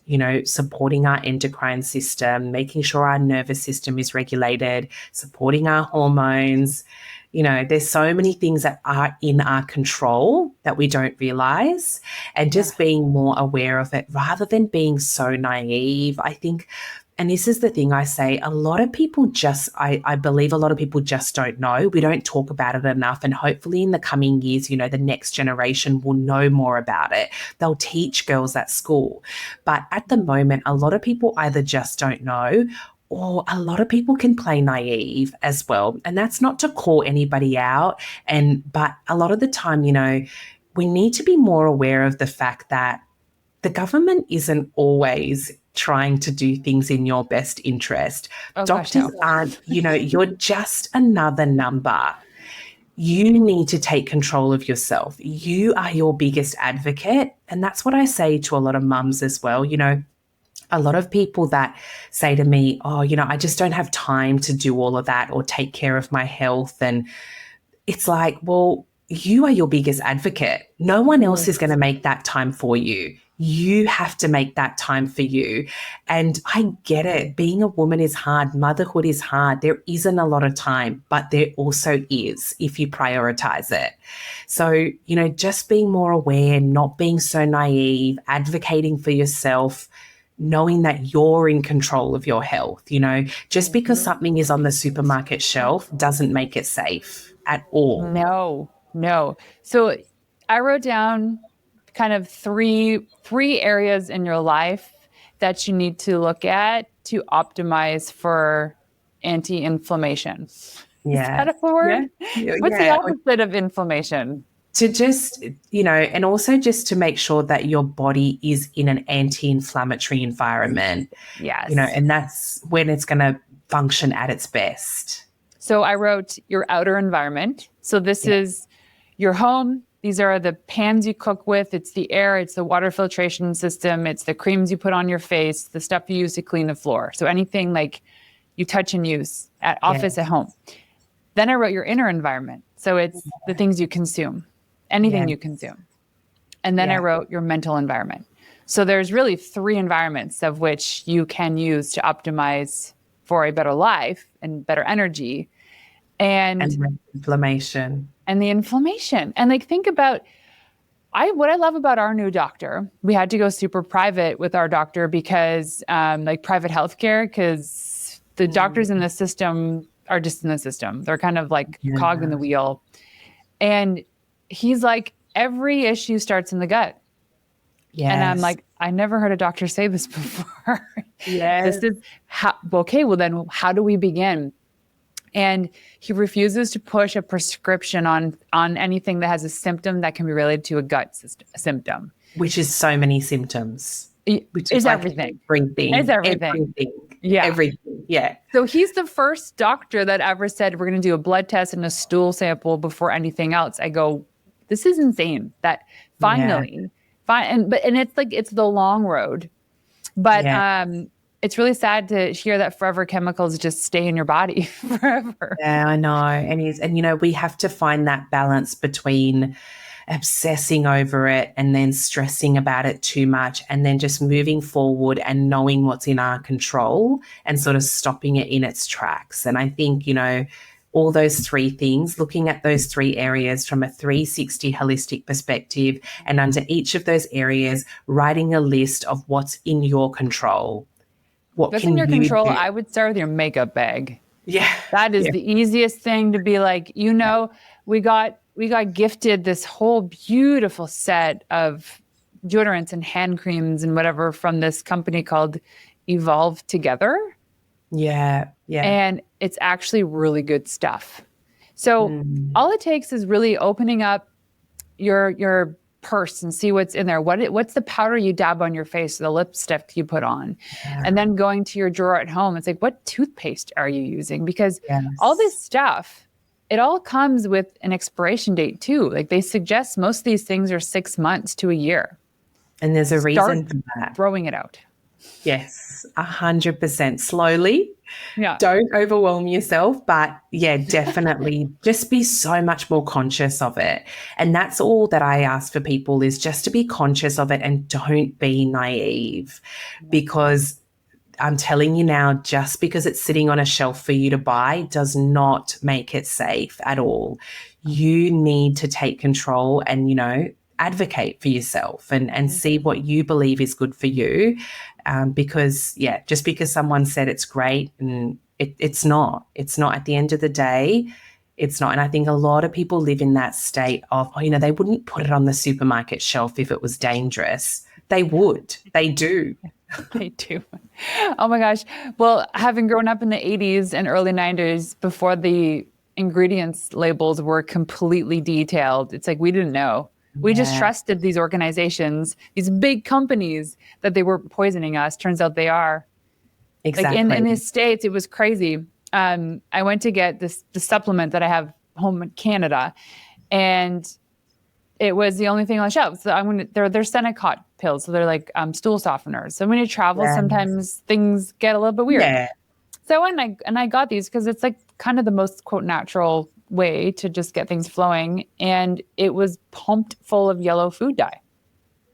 supporting our endocrine system, making sure our nervous system is regulated, supporting our hormones. There's so many things that are in our control that we don't realize, and just being more aware of it rather than being so naive, I think. And this is the thing I say, a lot of people I believe a lot of people just don't know. We don't talk about it enough. And hopefully in the coming years, the next generation will know more about it. They'll teach girls at school. But at the moment, a lot of people either just don't know, or a lot of people can play naive as well. And that's not to call anybody out. But a lot of the time, we need to be more aware of the fact that the government isn't always trying to do things in your best interest. Doctors aren't, you're just another number. You need to take control of yourself. You are your biggest advocate. And that's what I say to a lot of mums as well. A lot of people that say to me, oh, I just don't have time to do all of that or take care of my health. And it's like, well, you are your biggest advocate. No one else is going to make that time for you. You have to make that time for you. And I get it. Being a woman is hard. Motherhood is hard. There isn't a lot of time, but there also is if you prioritize it. So, just being more aware, not being so naive, advocating for yourself, knowing that you're in control of your health. Just because something is on the supermarket shelf doesn't make it safe at all. No. So I wrote down kind of three areas in your life that you need to look at to optimize for anti-inflammation. Yeah. Is that a word? What's the opposite of inflammation? To just, and also just to make sure that your body is in an anti-inflammatory environment. Yes. And that's when it's going to function at its best. So I wrote your outer environment. So this is your home. These are the pans you cook with. It's the air. It's the water filtration system. It's the creams you put on your face, the stuff you use to clean the floor. So anything like you touch and use at office, at home. Then I wrote your inner environment. So it's the things you consume, anything you consume. And then I wrote your mental environment. So there's really 3 environments of which you can use to optimize for a better life and better energy. And inflammation. And the inflammation. And think about, what I love about our new doctor, we had to go super private with our doctor because private healthcare, because the doctors in the system are just in the system. They're kind of like cog in the wheel. And he's like, every issue starts in the gut. And I'm Yes. like, I never heard a doctor say this before. This Yes. is how, okay, well, then how do we begin? And he refuses to push a prescription on anything that has a symptom that can be related to a symptom. Which is so many symptoms, which is Is like everything. It's everything, everything. everything, Yeah. everything. Yeah. So he's the first doctor that ever said we're going to do a blood test and a stool sample before anything else. I go, this is insane. That Yeah. finally, and it's like it's the long road, but Yeah. it's really sad to hear that forever chemicals just stay in your body forever. Yeah, I know. And you know, we have to find that balance between obsessing over it and then stressing about it too much and then just moving forward and knowing what's in our control and sort of stopping it in its tracks. And I think, you know, all those three things, looking at those three areas from a 360 holistic perspective, and under each of those areas, writing a list of what's in your control. What That's in can your you control. do? I would start with your makeup bag. Yeah. That is Yeah. the easiest thing to be like, we got gifted this whole beautiful set of deodorants and hand creams and whatever from this company called Evolve Together. Yeah. Yeah. And it's actually really good stuff. So all it takes is really opening up your purse and see what's in there. What's the powder you dab on your face, the lipstick you put on, and then going to your drawer at home. It's like, what toothpaste are you using? Because all this stuff, it all comes with an expiration date too. Like they suggest most of these things are 6 months to a year. And there's a reason for that. Throwing it out. Yes, 100%. Slowly. Yeah. Don't overwhelm yourself, but yeah, definitely just be so much more conscious of it. And that's all that I ask for people is just to be conscious of it and don't be naive, because I'm telling you now, just because it's sitting on a shelf for you to buy does not make it safe at all. You need to take control and, you know, advocate for yourself and see what you believe is good for you. Because, yeah, just because someone said it's great, and it's not. It's not at the end of the day. It's not. And I think a lot of people live in that state of, oh, you know, they wouldn't put it on the supermarket shelf if it was dangerous. They would. They do. They do. Oh my gosh. Well, having grown up in the 80s and early 90s before the ingredients labels were completely detailed, it's like we didn't know. We just trusted these organizations, these big companies, that they were poisoning us. Turns out they are. Exactly. Like in the States, it was crazy. I went to get the supplement that I have home in Canada, and it was the only thing on the shelf. So they're Senecot pills, so they're like stool softeners. So when you travel, sometimes things get a little bit weird. Yeah. So I got these because it's like kind of the most quote natural way to just get things flowing, and it was pumped full of yellow food dye.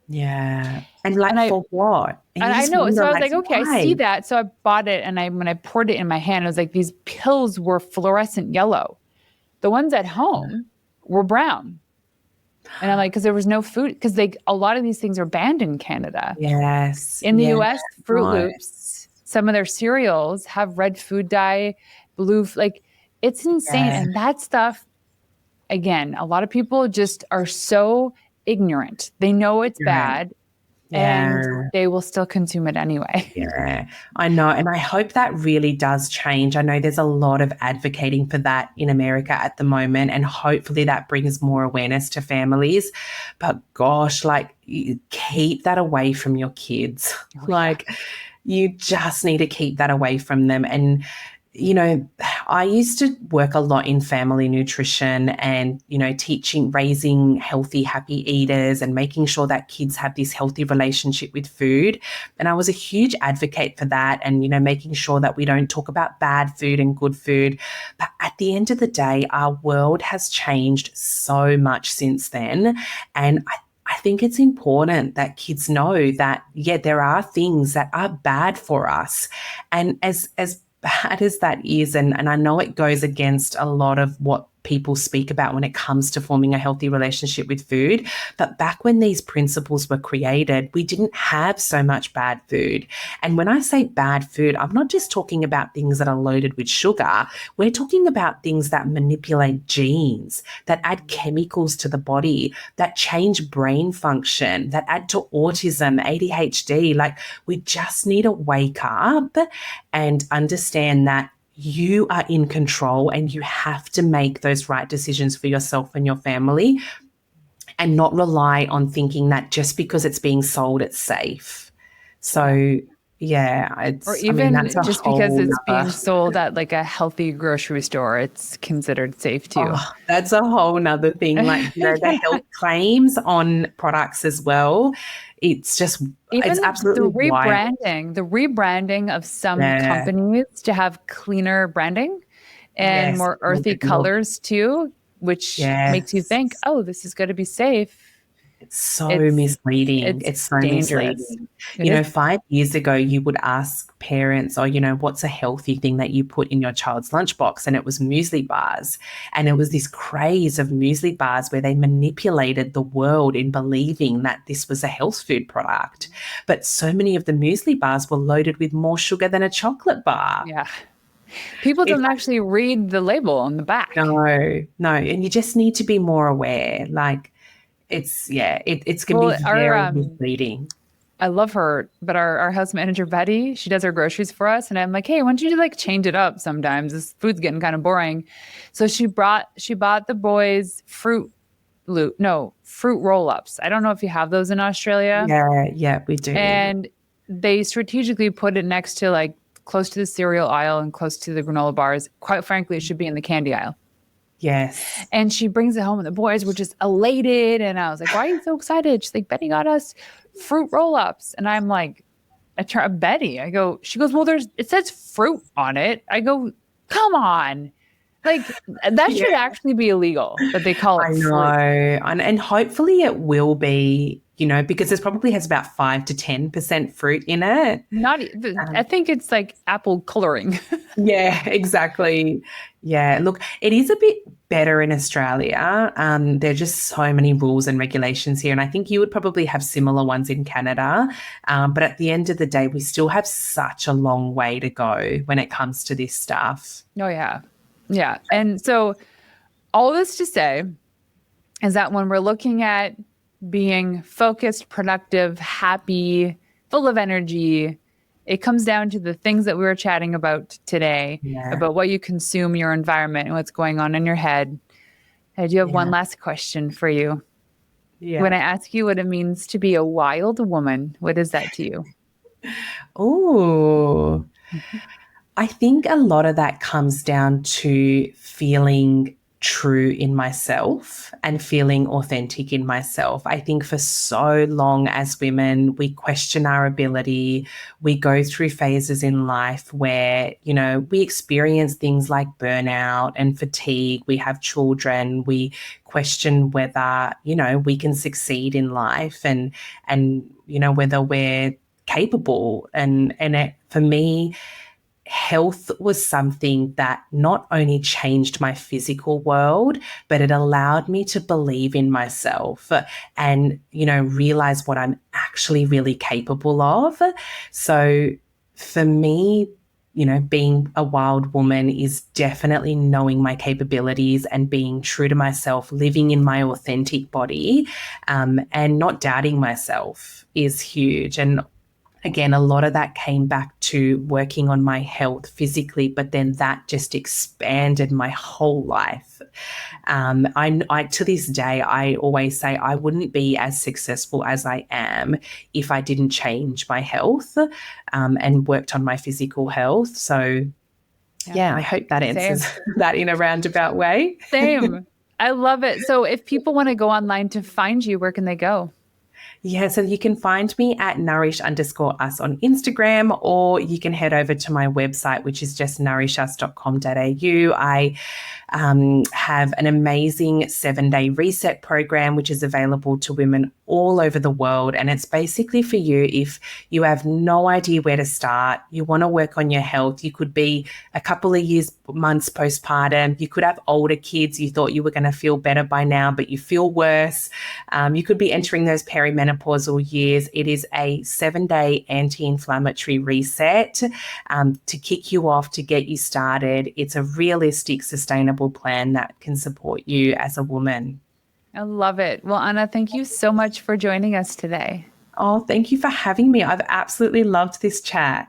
Yeah. And for what? And I know. So I was like, okay, I see that. So I bought it, and when I poured it in my hand, I was like, these pills were fluorescent yellow. The ones at home were brown. And I'm like, because there was no food, because a lot of these things are banned in Canada. Yes. In the US, Fruit Loops, some of their cereals have red food dye, blue, like it's insane. And that stuff, again, a lot of people just are so ignorant. They know it's bad. And they will still consume it anyway. Yeah, I know. And I hope that really does change. I know there's a lot of advocating for that in America at the moment, and hopefully that brings more awareness to families. But gosh, like, you keep that away from your kids. Like, you just need to keep that away from them. And you know, I used to work a lot in family nutrition and, you know, raising healthy, happy eaters and making sure that kids have this healthy relationship with food. And I was a huge advocate for that and, you know, making sure that we don't talk about bad food and good food. But at the end of the day, our world has changed so much since then. And I think it's important that kids know that, yeah, there are things that are bad for us. And as bad as that is, and I know it goes against a lot of what people speak about when it comes to forming a healthy relationship with food. But back when these principles were created, we didn't have so much bad food. And when I say bad food, I'm not just talking about things that are loaded with sugar. We're talking about things that manipulate genes, that add chemicals to the body, that change brain function, that add to autism, ADHD. Like, we just need to wake up and understand that you are in control and you have to make those right decisions for yourself and your family, and not rely on thinking that just because it's being sold, it's safe. So, yeah, Or I mean, even that's a just because whole it's being nother. sold at like a healthy grocery store, it's considered safe too. Oh, that's a whole nother thing. Like, the health claims on products as well. It's just, it's Even absolutely wild. the rebranding of some Yeah. companies to have cleaner branding and Yes. more earthy colors too, which makes you think, Yes. oh, this is going to be safe. It's so It's misleading. it's It's so dangerous. misleading. It is. 5 years ago, you would ask parents, or, what's a healthy thing that you put in your child's lunchbox? And it was muesli bars. And it was this craze of muesli bars where they manipulated the world in believing that this was a health food product. But so many of the muesli bars were loaded with more sugar than a chocolate bar. Yeah. People It's don't actually read the label on the back. no, no. And you just need to be more aware. Like, it's going to be Well, our very misleading. I love her, but our house manager Betty, she does our groceries for us, and I'm like, hey, why don't you like change it up sometimes? This food's getting kind of boring. So she bought the boys fruit roll-ups. I don't know if you have those in Australia. Yeah, yeah, we do. And they strategically put it next to like close to the cereal aisle and close to the granola bars. Quite frankly, it should be in the candy aisle. Yes. And she brings it home, and the boys were just elated. And I was like, why are you so excited? She's like, Betty got us fruit roll-ups. And I'm like, I try Betty. She goes, well, it says fruit on it. I go, come on. Like, that should actually be illegal, but they call it I know. fruit. And hopefully it will be, because it probably has about 5 to 10% fruit in it. I think it's like apple coloring. Yeah, exactly. Yeah, look, it is a bit better in Australia. There are just so many rules and regulations here, and I think you would probably have similar ones in Canada. But at the end of the day, we still have such a long way to go when it comes to this stuff. Oh, yeah. Yeah. And so all this to say is that when we're looking at being focused, productive, happy, full of energy, it comes down to the things that we were chatting about today, about what you consume, your environment, and what's going on in your head. I do have one last question for you. Yeah. When I ask you what it means to be a wild woman, what is that to you? Oh, I think a lot of that comes down to feeling true in myself and feeling authentic in myself. I think for so long as women, we question our ability. We go through phases in life where, we experience things like burnout and fatigue. We have children. We question whether, we can succeed in life and whether we're capable. And for me, health was something that not only changed my physical world, but it allowed me to believe in myself and, realize what I'm actually really capable of. So for me, being a wild woman is definitely knowing my capabilities and being true to myself, living in my authentic body, and not doubting myself is huge. And again, a lot of that came back to working on my health physically, but then that just expanded my whole life. I to this day, I always say I wouldn't be as successful as I am if I didn't change my health and worked on my physical health. So, I hope that answers that in a roundabout way. Same. I love it. So if people want to go online to find you, where can they go? Yeah, so you can find me at nourish_us on Instagram, or you can head over to my website, which is just nourishus.com.au. I have an amazing 7-day reset program, which is available to women all over the world. And it's basically for you if you have no idea where to start, you want to work on your health. You could be a couple of years, months postpartum. You could have older kids. You thought you were going to feel better by now, but you feel worse. You could be entering those perimenopausal years. It is a 7-day anti-inflammatory reset to kick you off, to get you started. It's a realistic, sustainable plan that can support you as a woman. I love it. Well, Anna, thank you so much for joining us today. Oh, thank you for having me. I've absolutely loved this chat.